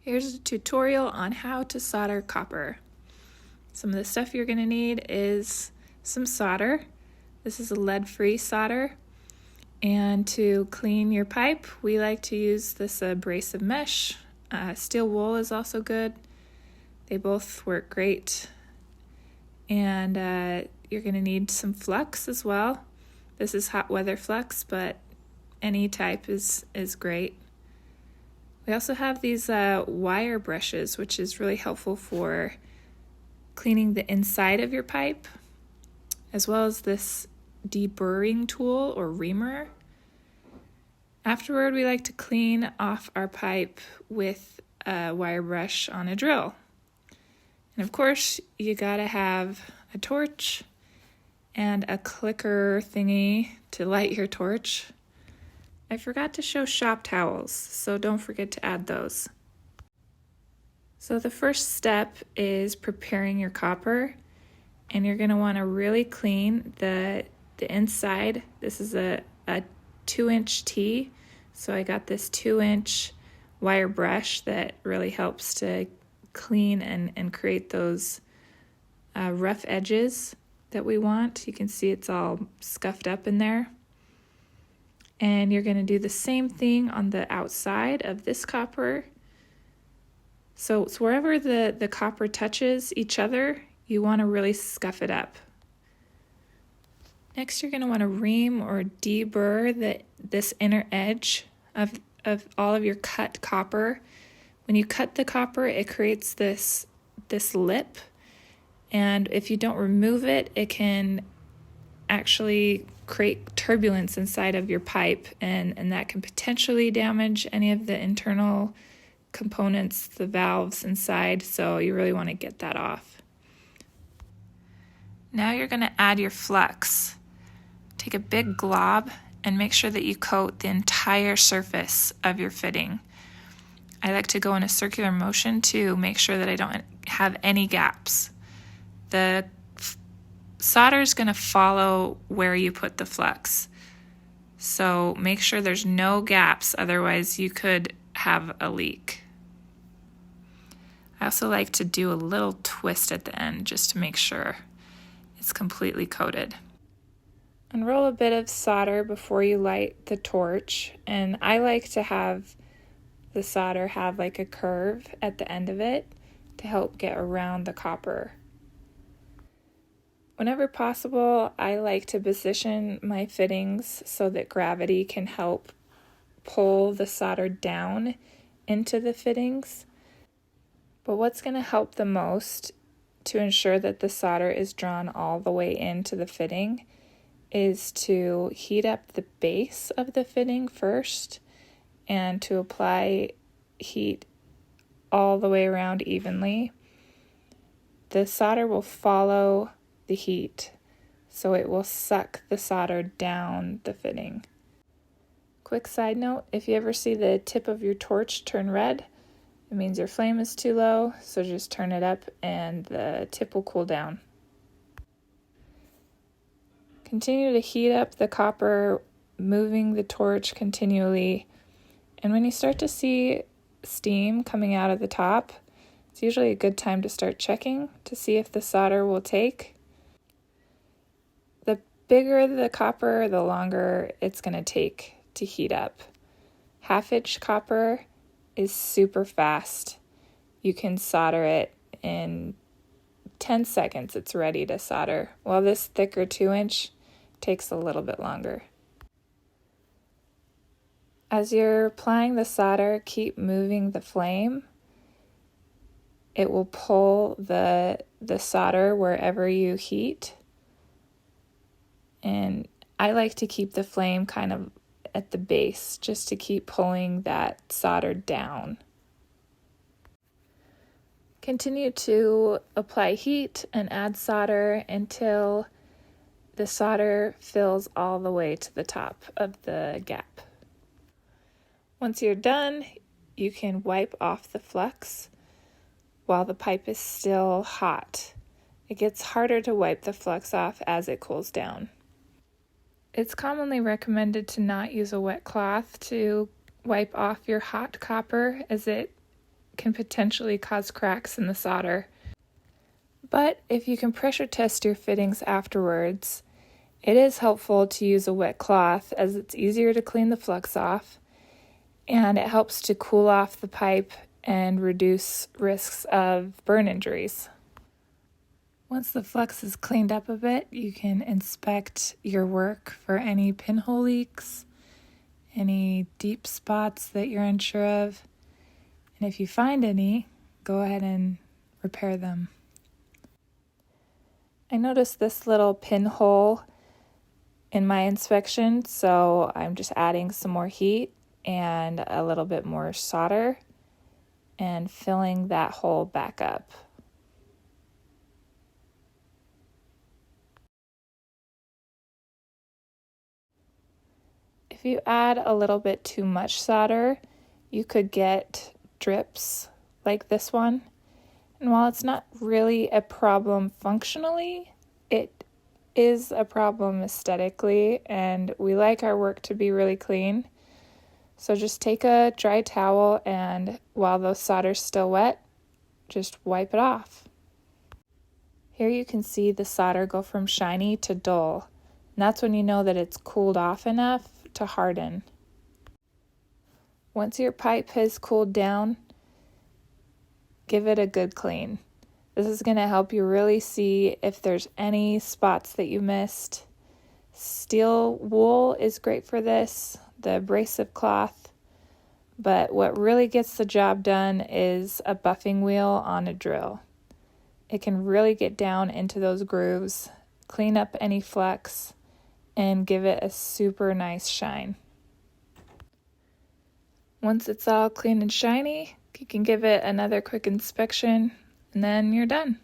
Here's a tutorial on how to solder copper. Some of the stuff you're going to need is some solder. This is a lead-free solder. And to clean your pipe, we like to use this abrasive mesh. Steel wool is also good. They both work great. And you're going to need some flux as well. This is hot weather flux, but any type is great. We also have these wire brushes, which is really helpful for cleaning the inside of your pipe, as well as this deburring tool or reamer. Afterward, we like to clean off our pipe with a wire brush on a drill. And of course, you gotta have a torch and a clicker thingy to light your torch. I forgot to show shop towels, so don't forget to add those. So the first step is preparing your copper, and you're going to want to really clean the inside. This is a 2-inch T, so I got this 2-inch wire brush that really helps to clean and create those rough edges that we want. You can see it's all scuffed up in there. And you're going to do the same thing on the outside of this copper. So wherever the copper touches each other, you want to really scuff it up. Next, you're going to want to ream or deburr this inner edge of all of your cut copper. When you cut the copper, it creates this lip. And if you don't remove it, it can actually create turbulence inside of your pipe, and that can potentially damage any of the internal components, the valves inside, so you really want to get that off. Now you're going to add your flux. Take a big glob and make sure that you coat the entire surface of your fitting. I like to go in a circular motion to make sure that I don't have any gaps. The solder is going to follow where you put the flux. So make sure there's no gaps, otherwise you could have a leak. I also like to do a little twist at the end just to make sure it's completely coated. Unroll a bit of solder before you light the torch, and I like to have the solder have like a curve at the end of it to help get around the copper. Whenever possible, I like to position my fittings so that gravity can help pull the solder down into the fittings. But what's going to help the most to ensure that the solder is drawn all the way into the fitting is to heat up the base of the fitting first and to apply heat all the way around evenly. The solder will follow the heat, so it will suck the solder down the fitting. Quick side note, if you ever see the tip of your torch turn red, it means your flame is too low, so just turn it up and the tip will cool down. Continue to heat up the copper, moving the torch continually, and when you start to see steam coming out of the top, it's usually a good time to start checking to see if the solder will take. The bigger the copper, the longer it's going to take to heat up. 1/2-inch copper is super fast. You can solder it in 10 seconds. It's ready to solder, while this thicker 2-inch takes a little bit longer. As you're applying the solder, keep moving the flame. It will pull the solder wherever you heat. And I like to keep the flame kind of at the base just to keep pulling that solder down. Continue to apply heat and add solder until the solder fills all the way to the top of the gap. Once you're done, you can wipe off the flux while the pipe is still hot. It gets harder to wipe the flux off as it cools down. It's commonly recommended to not use a wet cloth to wipe off your hot copper, as it can potentially cause cracks in the solder. But if you can pressure test your fittings afterwards, it is helpful to use a wet cloth as it's easier to clean the flux off, and it helps to cool off the pipe and reduce risks of burn injuries. Once the flux is cleaned up a bit, you can inspect your work for any pinhole leaks, any deep spots that you're unsure of, and if you find any, go ahead and repair them. I noticed this little pinhole in my inspection, so I'm just adding some more heat and a little bit more solder and filling that hole back up. If you add a little bit too much solder, you could get drips like this one. And while it's not really a problem functionally, it is a problem aesthetically, and we like our work to be really clean. So just take a dry towel and while the solder's still wet, just wipe it off. Here you can see the solder go from shiny to dull, and that's when you know that it's cooled off enough to harden. Once your pipe has cooled down, give it a good clean. This is going to help you really see if there's any spots that you missed. Steel wool is great for this, the abrasive cloth, but what really gets the job done is a buffing wheel on a drill. It can really get down into those grooves, clean up any flux, and give it a super nice shine. Once it's all clean and shiny, you can give it another quick inspection, and then you're done.